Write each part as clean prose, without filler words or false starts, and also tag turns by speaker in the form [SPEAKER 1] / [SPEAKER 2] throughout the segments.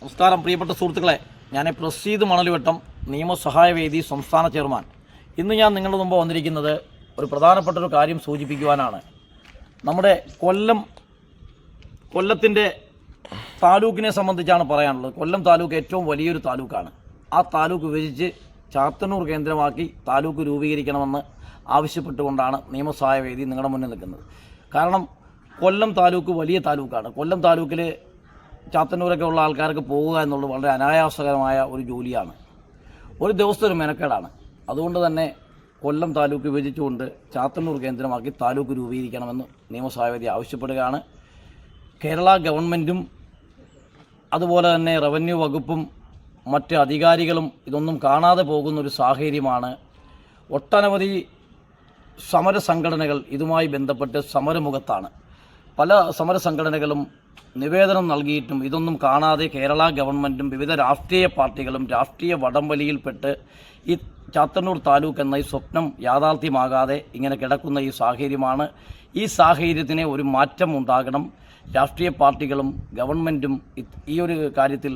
[SPEAKER 1] നമസ്കാരം പ്രിയപ്പെട്ട സുഹൃത്തുക്കളെ, ഞാൻ പ്രസീദ് മണലുവട്ടം നിയമസഹായ വേദി സംസ്ഥാന ചെയർമാൻ. ഇന്ന് ഞാൻ നിങ്ങളുടെ മുമ്പ് വന്നിരിക്കുന്നത് ഒരു പ്രധാനപ്പെട്ട ഒരു കാര്യം സൂചിപ്പിക്കുവാനാണ്. നമ്മുടെ കൊല്ലത്തിൻ്റെ താലൂക്കിനെ സംബന്ധിച്ചാണ് പറയാനുള്ളത്. കൊല്ലം താലൂക്ക് ഏറ്റവും വലിയൊരു താലൂക്കാണ്. ആ താലൂക്ക് വിഭജിച്ച് ചാത്തന്നൂർ കേന്ദ്രമാക്കി താലൂക്ക് രൂപീകരിക്കണമെന്ന് ആവശ്യപ്പെട്ടുകൊണ്ടാണ് നിയമസഹായ വേദി നിങ്ങളുടെ മുന്നിൽ നിൽക്കുന്നത്. കാരണം കൊല്ലം താലൂക്ക് വലിയ താലൂക്കാണ്. കൊല്ലം താലൂക്കിൽ ചാത്തന്നൂരൊക്കെ ഉള്ള ആൾക്കാർക്ക് പോവുക എന്നുള്ളത് വളരെ അനായാസകരമായ ഒരു ജോലിയാണ്. ഒരു ദിവസത്തെ ഒരു മെനക്കേടാണ്. അതുകൊണ്ട് തന്നെ കൊല്ലം താലൂക്ക് വിഭജിച്ചുകൊണ്ട് ചാത്തന്നൂർ കേന്ദ്രമാക്കി താലൂക്ക് രൂപീകരിക്കണമെന്ന് നിയമസഹായ വേദി ആവശ്യപ്പെടുകയാണ്. കേരള ഗവൺമെൻറ്റും അതുപോലെ തന്നെ റവന്യൂ വകുപ്പും മറ്റ് അധികാരികളും ഇതൊന്നും കാണാതെ പോകുന്നൊരു സാഹചര്യമാണ്. ഒട്ടനവധി സമരസംഘടനകൾ ഇതുമായി ബന്ധപ്പെട്ട് സമരമുഖത്താണ്. പല സമരസംഘടനകളും നിവേദനം നൽകിയിട്ടും ഇതൊന്നും കാണാതെ കേരള ഗവൺമെൻറ്റും വിവിധ രാഷ്ട്രീയ പാർട്ടികളും രാഷ്ട്രീയ വടംവലിയിൽപ്പെട്ട് ഈ ചാത്തന്നൂർ താലൂക്ക് എന്ന ഈ സ്വപ്നം യാഥാർത്ഥ്യമാകാതെ ഇങ്ങനെ കിടക്കുന്ന ഈ സാഹചര്യമാണ്. ഈ സാഹചര്യത്തിന് ഒരു മാറ്റം ഉണ്ടാകണം. രാഷ്ട്രീയ പാർട്ടികളും ഗവൺമെൻറ്റും ഈ ഒരു കാര്യത്തിൽ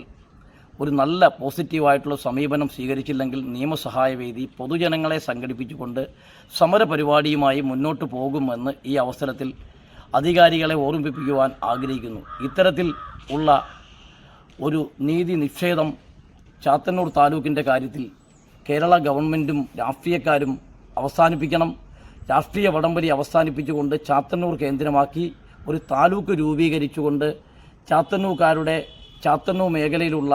[SPEAKER 1] ഒരു നല്ല പോസിറ്റീവായിട്ടുള്ള സമീപനം സ്വീകരിച്ചില്ലെങ്കിൽ നിയമസഹായ വേദി പൊതുജനങ്ങളെ സംഘടിപ്പിച്ചുകൊണ്ട് സമരപരിപാടിയുമായി മുന്നോട്ട് പോകുമെന്ന് ഈ അവസരത്തിൽ അധികാരികളെ ഓർമ്മിപ്പിക്കുവാൻ ആഗ്രഹിക്കുന്നു. ഇത്തരത്തിൽ ഉള്ള ഒരു നീതി നിഷേധം ചാത്തന്നൂർ താലൂക്കിൻ്റെ കാര്യത്തിൽ കേരള ഗവൺമെൻറ്റും രാഷ്ട്രീയക്കാരും അവസാനിപ്പിക്കണം. രാഷ്ട്രീയ വടംവലി അവസാനിപ്പിച്ചുകൊണ്ട് ചാത്തന്നൂർ കേന്ദ്രമാക്കി ഒരു താലൂക്ക് രൂപീകരിച്ചുകൊണ്ട് ചാത്തന്നൂർ മേഖലയിലുള്ള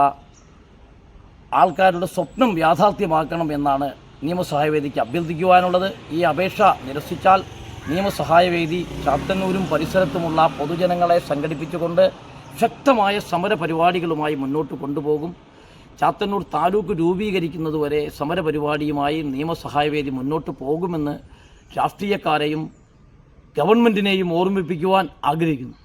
[SPEAKER 1] ആൾക്കാരുടെ സ്വപ്നം യാഥാർത്ഥ്യമാക്കണം എന്നാണ് നിയമസഹായ വേദിക്ക് അഭ്യർത്ഥിക്കുവാനുള്ളത്. ഈ അപേക്ഷ നിരസിച്ചാൽ നിയമസഹായ വേദി ചാത്തന്നൂരും പരിസരത്തുമുള്ള പൊതുജനങ്ങളെ സംഘടിപ്പിച്ചുകൊണ്ട് ശക്തമായ സമരപരിപാടികളുമായി മുന്നോട്ട് കൊണ്ടുപോകും. ചാത്തന്നൂർ താലൂക്ക് രൂപീകരിക്കുന്നതുവരെ സമരപരിപാടിയുമായി നിയമസഹായ വേദി മുന്നോട്ട് പോകുമെന്ന് രാഷ്ട്രീയക്കാരെയും ഗവൺമെൻറ്റിനെയും ഓർമ്മിപ്പിക്കുവാൻ ആഗ്രഹിക്കുന്നു.